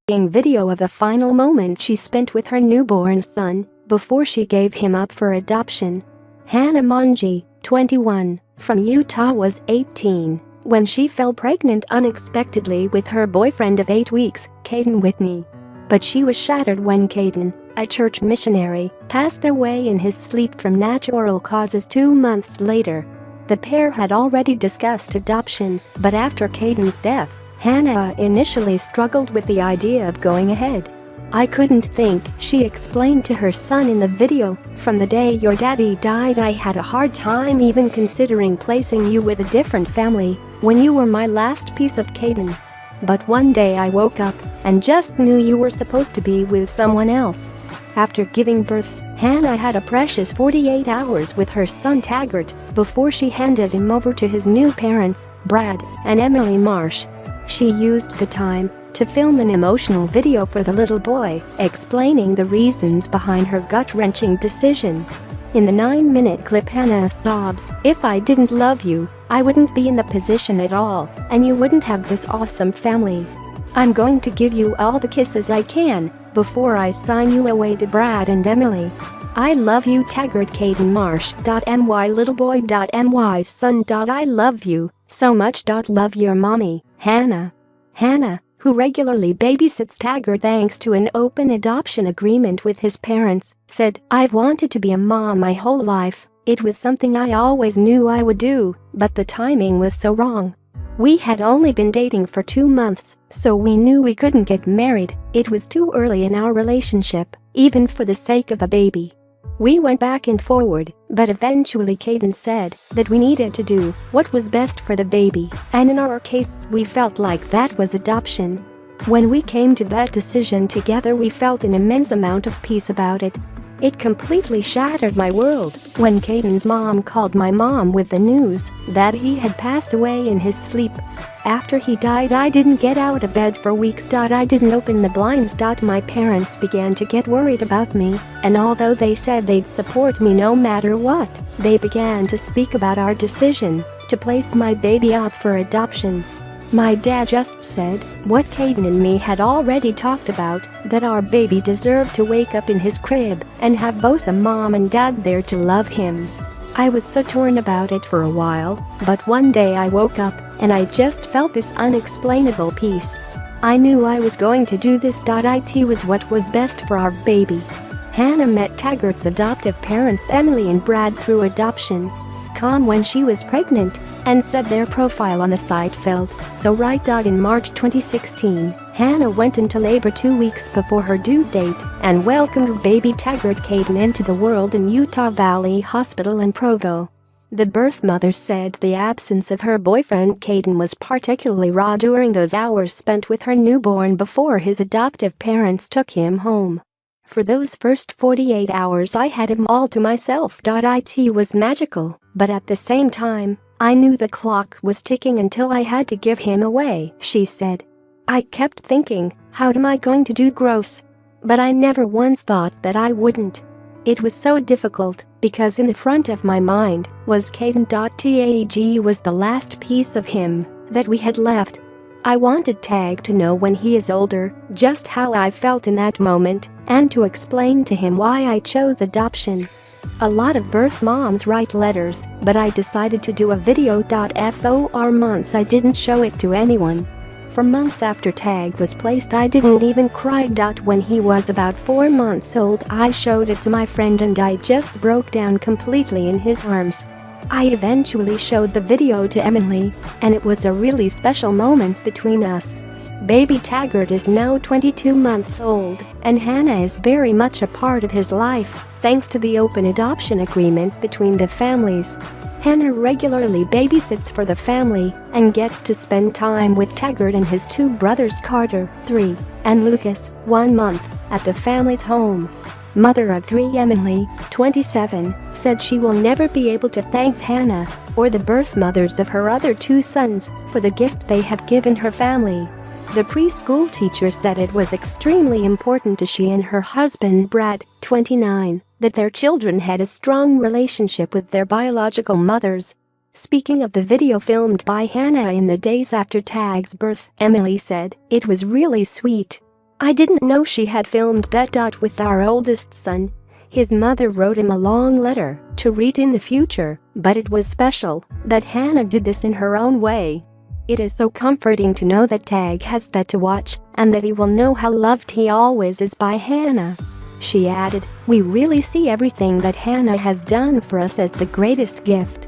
video of the final moments she spent with her newborn son before she gave him up for adoption. Hannah Monge, 21, from Utah was 18 when she fell pregnant unexpectedly with her boyfriend of 8 weeks, Caden Whitney. But she was shattered when Caden, a church missionary, passed away in his sleep from natural causes 2 months later. The pair had already discussed adoption, but after Caden's death, Hannah initially struggled with the idea of going ahead. "I couldn't think," she explained to her son in the video, "from the day your daddy died I had a hard time even considering placing you with a different family when you were my last piece of Caden. But one day I woke up and just knew you were supposed to be with someone else." After giving birth, Hannah had a precious 48 hours with her son Taggart before she handed him over to his new parents, Brad and Emily Marsh. She used the time to film an emotional video for the little boy, explaining the reasons behind her gut-wrenching decision. In the 9-minute clip, Hannah sobs, "If I didn't love you, I wouldn't be in the position at all, and you wouldn't have this awesome family. I'm going to give you all the kisses I can before I sign you away to Brad and Emily. I love you, Taggart." Caden Marsh. My littleboy.my son. I love you so much. Love your mommy, Hannah. Hannah, who regularly babysits Taggart thanks to an open adoption agreement with his parents, said, "I've wanted to be a mom my whole life. It was something I always knew I would do, but the timing was so wrong. We had only been dating for 2 months, so we knew we couldn't get married. It was too early in our relationship, even for the sake of a baby. We went back and forward, but eventually Caden said that we needed to do what was best for the baby, and in our case we felt like that was adoption. When we came to that decision together, we felt an immense amount of peace about it. It completely shattered my world when Caden's mom called my mom with the news that he had passed away in his sleep. After he died, I didn't get out of bed for weeks. I didn't open the blinds. My parents began to get worried about me, and although they said they'd support me no matter what, they began to speak about our decision to place my baby up for adoption. My dad just said what Caden and me had already talked about, that our baby deserved to wake up in his crib and have both a mom and dad there to love him. I was so torn about it for a while, but one day I woke up and I just felt this unexplainable peace. I knew I was going to do this. It was what was best for our baby." Hannah met Taggart's adoptive parents Emily and Brad through Adoption.com when she was pregnant, and said their profile on the site felt so right. In March 2016, Hannah went into labor 2 weeks before her due date and welcomed baby Taggart Caden into the world in Utah Valley Hospital in Provo. The birth mother said the absence of her boyfriend Caden was particularly raw during those hours spent with her newborn before his adoptive parents took him home. "For those first 48 hours I had him all to myself. It was magical, but at the same time, I knew the clock was ticking until I had to give him away," she said. "I kept thinking, how am I going to do gross? But I never once thought that I wouldn't. It was so difficult, because in the front of my mind was Caden. Tag was the last piece of him that we had left. I wanted Tag to know when he is older just how I felt in that moment, and to explain to him why I chose adoption. A lot of birth moms write letters, but I decided to do a video. For months I didn't show it to anyone. For months after Tag was placed I didn't even cry. When he was about 4 months old I showed it to my friend and I just broke down completely in his arms. I eventually showed the video to Emily, and it was a really special moment between us. Baby Taggart is now 22 months old, and Hannah is very much a part of his life, thanks to the open adoption agreement between the families. Hannah regularly babysits for the family and gets to spend time with Taggart and his 2 brothers Carter, 3, and Lucas, 1 month, at the family's home. Mother of 3 Emily, 27, said she will never be able to thank Hannah or the birth mothers of her other 2 sons for the gift they have given her family. The preschool teacher said it was extremely important to she and her husband Brad, 29, that their children had a strong relationship with their biological mothers. Speaking of the video filmed by Hannah in the days after Tag's birth, Emily said, "It was really sweet. I didn't know she had filmed that. With our oldest son, his mother wrote him a long letter to read in the future, but it was special that Hannah did this in her own way. It is so comforting to know that Tag has that to watch and that he will know how loved he always is by Hannah. She added, "We really see everything that Hannah has done for us as the greatest gift."